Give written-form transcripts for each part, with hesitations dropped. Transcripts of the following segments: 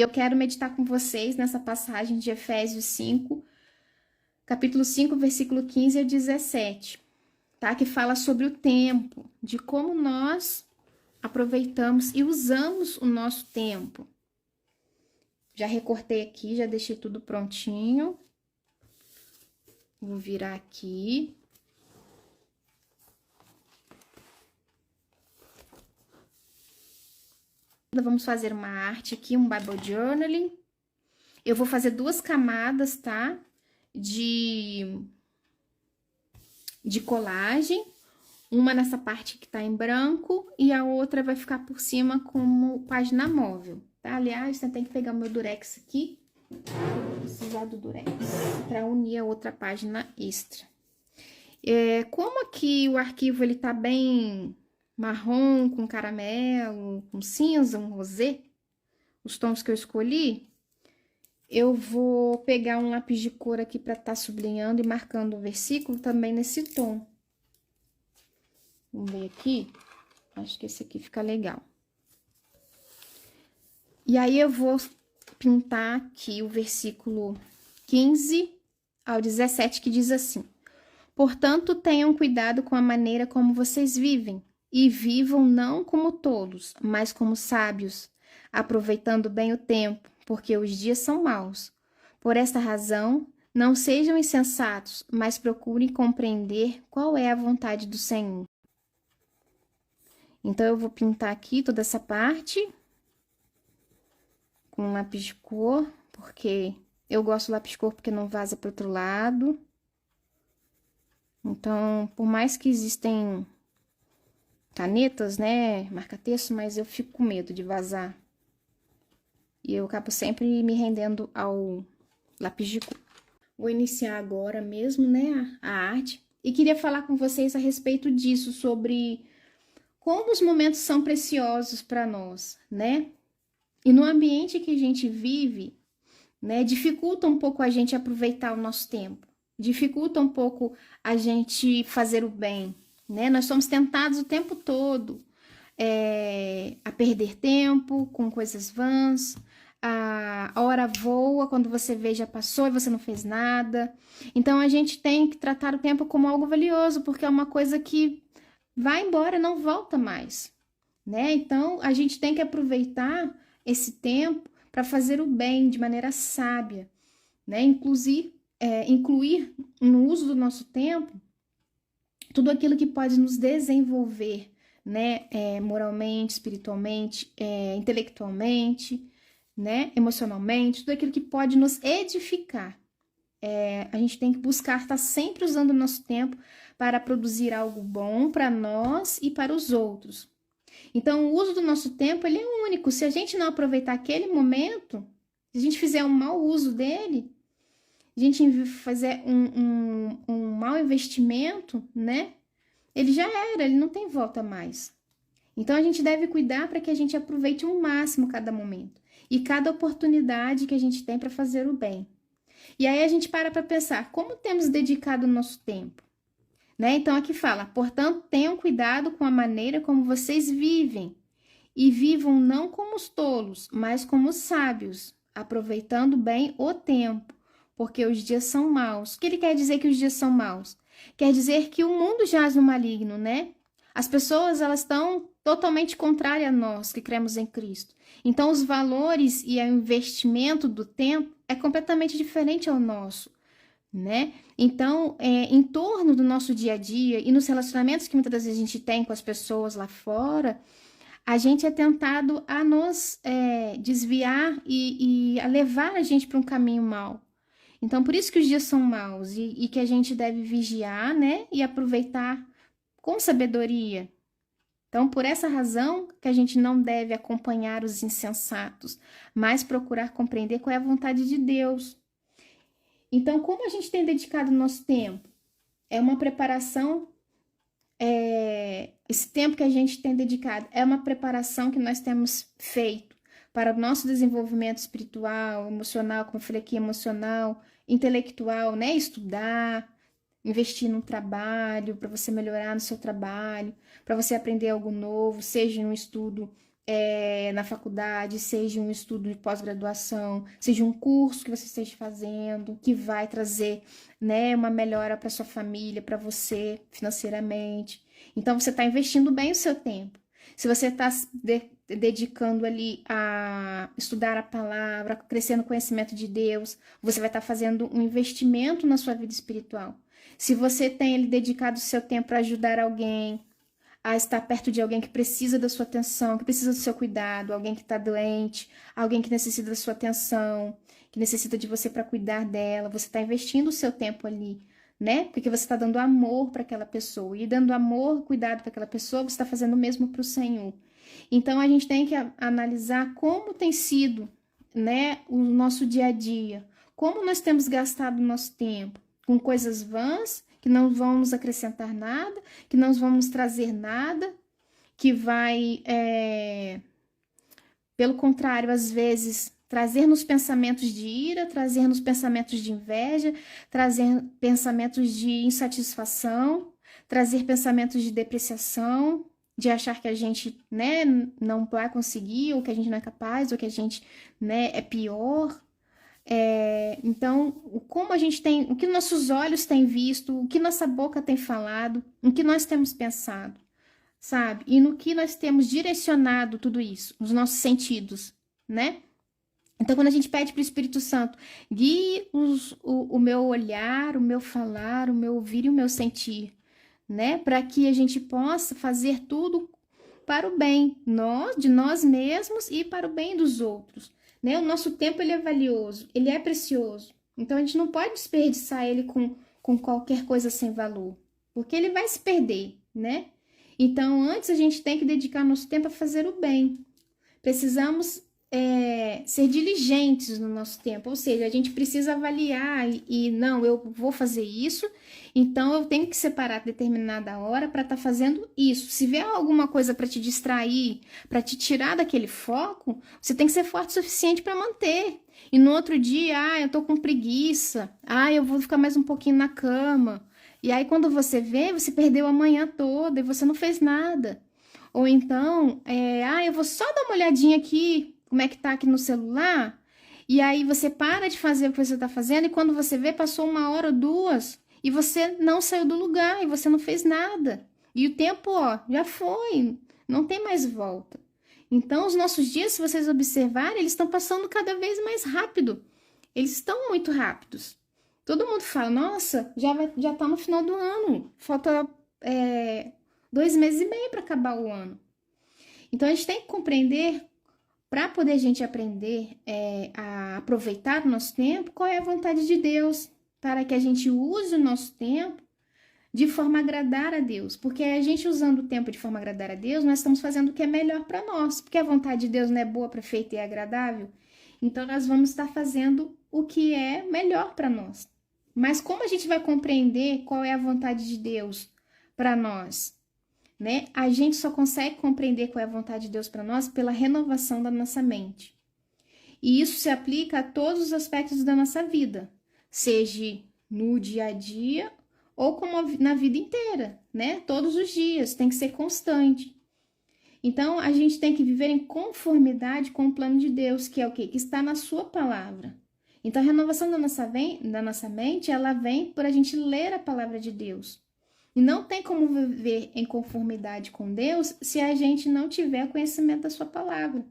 Eu quero meditar com vocês nessa passagem de Efésios 5, capítulo 5, versículo 15 a 17, tá? Que fala sobre o tempo, de como nós aproveitamos e usamos o nosso tempo. Já recortei aqui, já deixei tudo prontinho. Vou virar aqui. Vamos fazer uma arte aqui, um Bible Journaling. Eu vou fazer 2 camadas, tá? De colagem. Uma nessa parte que tá em branco e a outra vai ficar por cima como página móvel, tá? Aliás, eu tenho que pegar o meu durex aqui. Vou precisar do durex para unir a outra página extra. Como aqui o arquivo ele tá bem marrom, com caramelo, com cinza, um rosé, os tons que eu escolhi, eu vou pegar um lápis de cor aqui para estar sublinhando e marcando o versículo também nesse tom. Vamos ver aqui. Acho que esse aqui fica legal. E aí, eu vou pintar aqui o versículo 15 ao 17, que diz assim: portanto, tenham cuidado com a maneira como vocês vivem, e vivam não como tolos, mas como sábios, aproveitando bem o tempo, porque os dias são maus. Por esta razão, não sejam insensatos, mas procurem compreender qual é a vontade do Senhor. Então, eu vou pintar aqui toda essa parte com um lápis de cor, porque eu gosto do lápis de cor porque não vaza para outro lado. Então, por mais que existem canetas, né, marca-texto, mas eu fico com medo de vazar. E eu acabo sempre me rendendo ao lápis de cor. Vou iniciar agora mesmo, né, a arte. E queria falar com vocês a respeito disso, sobre como os momentos são preciosos para nós, né? E no ambiente que a gente vive, né, dificulta um pouco a gente aproveitar o nosso tempo. Dificulta um pouco a gente fazer o bem, né? Nós somos tentados o tempo todo a perder tempo com coisas vãs. A hora voa, quando você vê já passou e você não fez nada. Então, a gente tem que tratar o tempo como algo valioso, porque é uma coisa que vai embora, não volta mais, né? Então, a gente tem que aproveitar esse tempo para fazer o bem de maneira sábia, né? Incluir no uso do nosso tempo tudo aquilo que pode nos desenvolver, né? Moralmente, espiritualmente, intelectualmente, né? Emocionalmente, tudo aquilo que pode nos edificar. A gente tem que buscar estar sempre usando o nosso tempo para produzir algo bom para nós e para os outros. Então, o uso do nosso tempo, ele é único. Se a gente não aproveitar aquele momento, se a gente fizer um mau uso dele, a gente fazer um mau investimento, né? Ele já era, ele não tem volta mais. Então, a gente deve cuidar para que a gente aproveite ao máximo cada momento e cada oportunidade que a gente tem para fazer o bem. E aí a gente para pensar, como temos dedicado o nosso tempo? Né? Então, aqui fala, portanto, tenham cuidado com a maneira como vocês vivem, e vivam não como os tolos, mas como os sábios, aproveitando bem o tempo, porque os dias são maus. O que ele quer dizer que os dias são maus? Quer dizer que o mundo jaz no maligno, né? As pessoas, elas estão totalmente contrárias a nós que cremos em Cristo. Então, os valores e o investimento do tempo é completamente diferente ao nosso, né? Então, em torno do nosso dia a dia e nos relacionamentos que muitas vezes a gente tem com as pessoas lá fora, a gente é tentado a nos desviar e a levar a gente para um caminho mau. Então, por isso que os dias são maus e que a gente deve vigiar, né? E aproveitar com sabedoria. Então, por essa razão que a gente não deve acompanhar os insensatos, mas procurar compreender qual é a vontade de Deus. Então, como a gente tem dedicado o nosso tempo? É uma preparação, esse tempo que a gente tem dedicado é uma preparação que nós temos feito para o nosso desenvolvimento espiritual, emocional, como eu falei aqui, emocional, intelectual, né? Estudar, investir no trabalho, para você melhorar no seu trabalho, para você aprender algo novo, seja um estudo na faculdade, seja um estudo de pós-graduação, seja um curso que você esteja fazendo, que vai trazer, né, uma melhora para sua família, para você financeiramente. Então, você está investindo bem o seu tempo. Se você está dedicando ali a estudar a palavra, crescer no conhecimento de Deus, você vai estar fazendo um investimento na sua vida espiritual. Se você tem ali dedicado o seu tempo para ajudar alguém, a estar perto de alguém que precisa da sua atenção, que precisa do seu cuidado, alguém que está doente, alguém que necessita da sua atenção, que necessita de você para cuidar dela, você está investindo o seu tempo ali, né? Porque você está dando amor para aquela pessoa. E dando amor, cuidado para aquela pessoa, você está fazendo o mesmo para o Senhor. Então, a gente tem que analisar como tem sido, né, o nosso dia a dia, como nós temos gastado o nosso tempo com coisas vãs, que não vão nos acrescentar nada, que não vão nos trazer nada, que vai, pelo contrário, às vezes, trazer-nos pensamentos de ira, trazer-nos pensamentos de inveja, trazer pensamentos de insatisfação, trazer pensamentos de depreciação, de achar que a gente, né, não vai conseguir, ou que a gente não é capaz, ou que a gente, né, é pior. Então, como a gente tem, o que nossos olhos têm visto, o que nossa boca tem falado, o que nós temos pensado, sabe? E no que nós temos direcionado tudo isso, os nossos sentidos, né? Então, quando a gente pede para o Espírito Santo, guie o meu olhar, o meu falar, o meu ouvir e o meu sentir, né? Para que a gente possa fazer tudo para o bem de nós mesmos e para o bem dos outros, né? O nosso tempo ele é valioso, ele é precioso. Então a gente não pode desperdiçar ele com qualquer coisa sem valor, porque ele vai se perder, né? Então antes a gente tem que dedicar nosso tempo a fazer o bem. Precisamos ser diligentes no nosso tempo, ou seja, a gente precisa avaliar e não, eu vou fazer isso, então eu tenho que separar determinada hora para estar fazendo isso. Se vier alguma coisa para te distrair, para te tirar daquele foco, você tem que ser forte o suficiente para manter. E no outro dia, eu tô com preguiça, eu vou ficar mais um pouquinho na cama. E aí quando você vê, você perdeu a manhã toda e você não fez nada. Ou então, eu vou só dar uma olhadinha aqui, como é que tá aqui no celular, e aí você para de fazer o que você tá fazendo, e quando você vê, passou 1 hora ou 2, e você não saiu do lugar, e você não fez nada. E o tempo, já foi, não tem mais volta. Então, os nossos dias, se vocês observarem, eles estão passando cada vez mais rápido. Eles estão muito rápidos. Todo mundo fala, nossa, já tá no final do ano, falta 2 meses e meio para acabar o ano. Então, a gente tem que compreender, para poder a gente aprender a aproveitar o nosso tempo, qual é a vontade de Deus, para que a gente use o nosso tempo de forma a agradar a Deus. Porque a gente usando o tempo de forma a agradar a Deus, nós estamos fazendo o que é melhor para nós. Porque a vontade de Deus não é boa, perfeita e agradável. Então, nós vamos estar fazendo o que é melhor para nós. Mas como a gente vai compreender qual é a vontade de Deus para nós? Né? A gente só consegue compreender qual é a vontade de Deus para nós pela renovação da nossa mente. E isso se aplica a todos os aspectos da nossa vida, seja no dia a dia ou como na vida inteira, né? Todos os dias, tem que ser constante. Então, a gente tem que viver em conformidade com o plano de Deus, que é o quê? Que está na sua palavra. Então, a renovação da nossa mente, ela vem por a gente ler a palavra de Deus. E não tem como viver em conformidade com Deus se a gente não tiver conhecimento da sua palavra.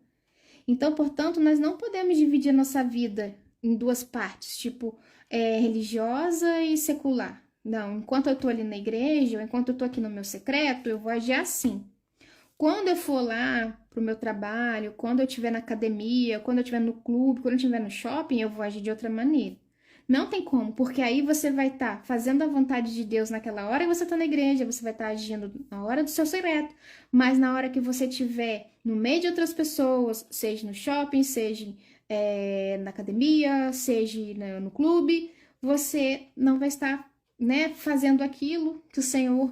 Então, portanto, nós não podemos dividir a nossa vida em 2 partes, tipo religiosa e secular. Não, enquanto eu tô ali na igreja, ou enquanto eu tô aqui no meu secreto, eu vou agir assim. Quando eu for lá pro meu trabalho, quando eu estiver na academia, quando eu estiver no clube, quando eu estiver no shopping, eu vou agir de outra maneira. Não tem como, porque aí você vai estar fazendo a vontade de Deus naquela hora e você está na igreja, você vai estar agindo na hora do seu secreto. Mas na hora que você estiver no meio de outras pessoas, seja no shopping, seja na academia, seja no clube, você não vai estar, né, fazendo aquilo que o Senhor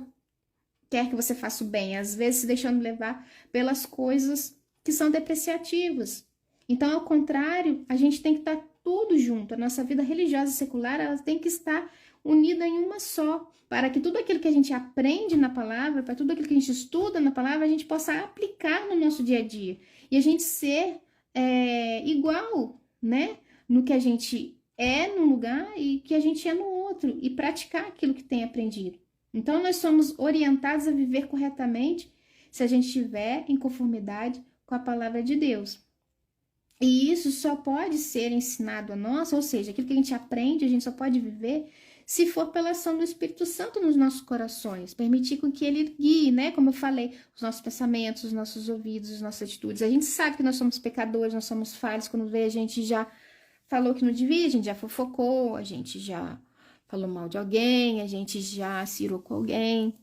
quer que você faça o bem. Às vezes se deixando levar pelas coisas que são depreciativas. Então, ao contrário, a gente tem que estar tudo junto. A nossa vida religiosa e secular, ela tem que estar unida em uma só, para que tudo aquilo que a gente aprende na palavra, para tudo aquilo que a gente estuda na palavra, a gente possa aplicar no nosso dia a dia. e a gente ser igual, né? No que a gente é num lugar e que a gente é no outro, e praticar aquilo que tem aprendido. Então, nós somos orientados a viver corretamente se a gente estiver em conformidade com a palavra de Deus. E isso só pode ser ensinado a nós, ou seja, aquilo que a gente aprende, a gente só pode viver se for pela ação do Espírito Santo nos nossos corações, permitir com que ele guie, né? Como eu falei, os nossos pensamentos, os nossos ouvidos, as nossas atitudes. A gente sabe que nós somos pecadores, nós somos falhos. Quando vê, a gente já falou que não devia, a gente já fofocou, a gente já falou mal de alguém, a gente já se irou com alguém,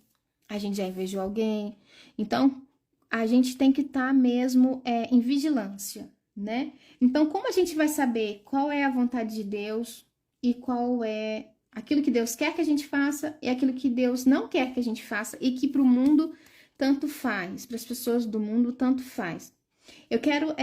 a gente já invejou alguém. Então, a gente tem que estar mesmo em vigilância, né? Então, como a gente vai saber qual é a vontade de Deus e qual é aquilo que Deus quer que a gente faça e aquilo que Deus não quer que a gente faça e que para o mundo tanto faz, para as pessoas do mundo tanto faz. Eu quero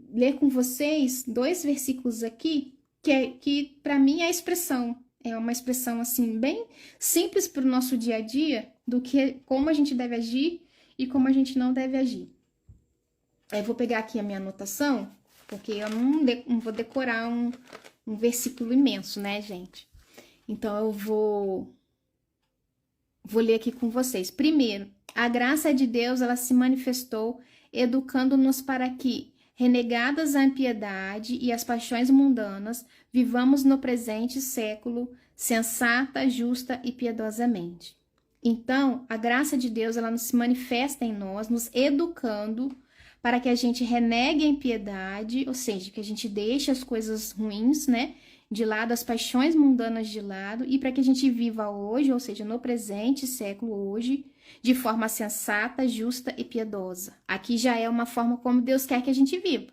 ler com vocês 2 versículos aqui que para mim é a expressão. É uma expressão assim bem simples para o nosso dia a dia do que como a gente deve agir e como a gente não deve agir. Eu vou pegar aqui a minha anotação, porque eu não vou decorar um versículo imenso, né, gente? Então, eu vou ler aqui com vocês. Primeiro, a graça de Deus, ela se manifestou educando-nos para que, renegadas a impiedade e as paixões mundanas, vivamos no presente século sensata, justa e piedosamente. Então, a graça de Deus, ela se manifesta em nós, nos educando para que a gente renegue a impiedade, ou seja, que a gente deixe as coisas ruins, né, de lado, as paixões mundanas de lado, e para que a gente viva hoje, ou seja, no presente século hoje, de forma sensata, justa e piedosa. Aqui já é uma forma como Deus quer que a gente viva,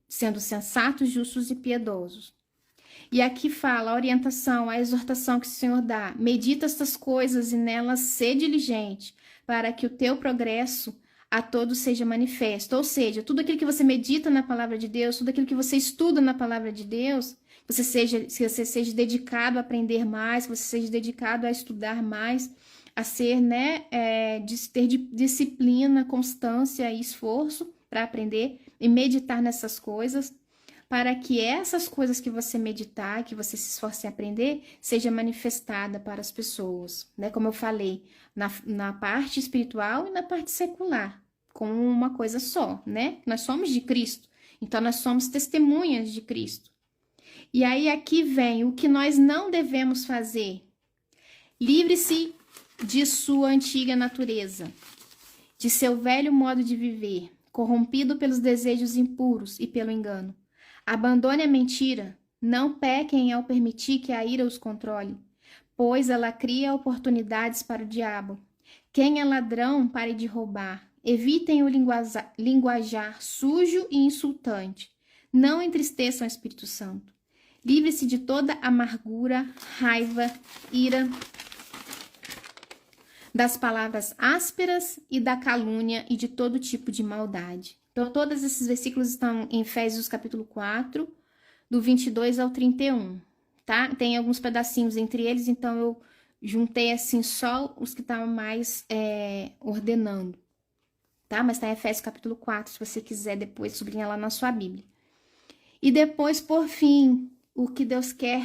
sendo sensatos, justos e piedosos. E aqui fala a orientação, a exortação que o Senhor dá. Medita estas coisas e nelas sê diligente, para que o teu progresso a todos seja manifesto. Ou seja, tudo aquilo que você medita na palavra de Deus, tudo aquilo que você estuda na palavra de Deus, que você seja dedicado a aprender mais, que você seja dedicado a estudar mais, a ser, né, ter disciplina, constância e esforço para aprender e meditar nessas coisas, para que essas coisas que você meditar, que você se esforce em aprender, seja manifestada para as pessoas, né? Como eu falei, na parte espiritual e na parte secular, como uma coisa só, né? Nós somos de Cristo, então nós somos testemunhas de Cristo. E aí aqui vem o que nós não devemos fazer. Livre-se de sua antiga natureza, de seu velho modo de viver, corrompido pelos desejos impuros e pelo engano. Abandone a mentira, não pequem ao permitir que a ira os controle, pois ela cria oportunidades para o diabo. Quem é ladrão, pare de roubar. Evitem o linguajar sujo e insultante. Não entristeçam o Espírito Santo. Livre-se de toda amargura, raiva, ira, das palavras ásperas e da calúnia e de todo tipo de maldade. Então, todos esses versículos estão em Efésios capítulo 4, do 22 ao 31, tá? Tem alguns pedacinhos entre eles, então eu juntei assim só os que estavam mais ordenando, tá? Mas tá em Efésios capítulo 4, se você quiser depois sublinhar lá na sua Bíblia. E depois, por fim, o que Deus quer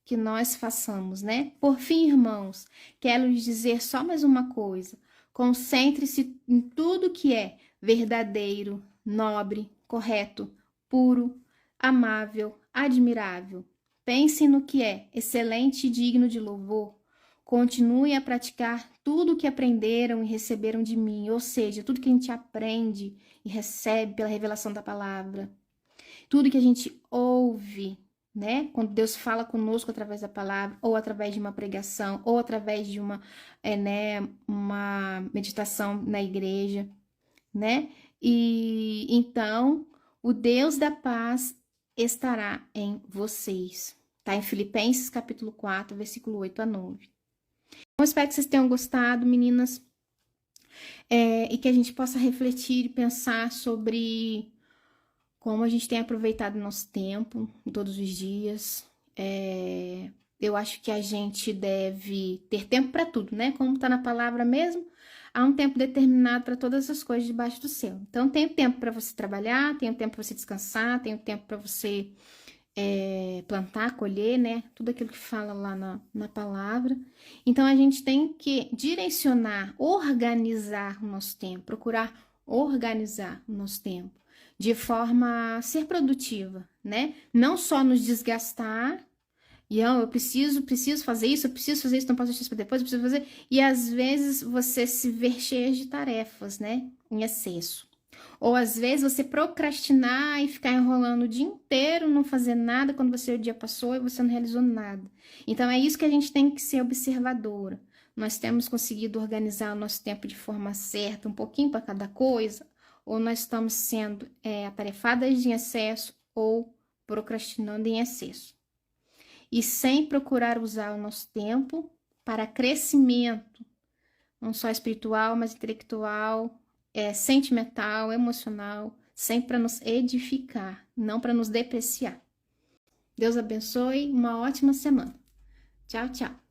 que nós façamos, né? Por fim, irmãos, quero lhes dizer só mais uma coisa. Concentre-se em tudo que é verdadeiro, nobre, correto, puro, amável, admirável. Pensem no que é excelente e digno de louvor. Continuem a praticar tudo o que aprenderam e receberam de mim, ou seja, tudo que a gente aprende e recebe pela revelação da palavra. Tudo que a gente ouve, né? Quando Deus fala conosco através da palavra, ou através de uma pregação, ou através de uma meditação na igreja, né? E então, o Deus da paz estará em vocês. Tá em Filipenses capítulo 4, versículo 8 a 9. Então, espero que vocês tenham gostado, meninas, e que a gente possa refletir e pensar sobre como a gente tem aproveitado o nosso tempo todos os dias. Eu acho que a gente deve ter tempo para tudo, né? Como tá na palavra mesmo, há um tempo determinado para todas as coisas debaixo do céu. Então, tem o tempo para você trabalhar, tem o tempo para você descansar, tem o tempo para você plantar, colher, né? Tudo aquilo que fala lá na palavra. Então, a gente tem que direcionar, organizar o nosso tempo, procurar organizar o nosso tempo de forma a ser produtiva, né? Não só nos desgastar. E eu preciso fazer isso, não posso deixar isso para depois, eu preciso fazer. E às vezes você se ver cheia de tarefas, né? Em excesso. Ou às vezes você procrastinar e ficar enrolando o dia inteiro, não fazer nada quando o dia passou e você não realizou nada. Então é isso que a gente tem que ser observadora. Nós temos conseguido organizar o nosso tempo de forma certa, um pouquinho para cada coisa, ou nós estamos sendo atarefadas em excesso ou procrastinando em excesso. E sem procurar usar o nosso tempo para crescimento, não só espiritual, mas intelectual, sentimental, emocional, sempre para nos edificar, não para nos depreciar. Deus abençoe, uma ótima semana. Tchau, tchau.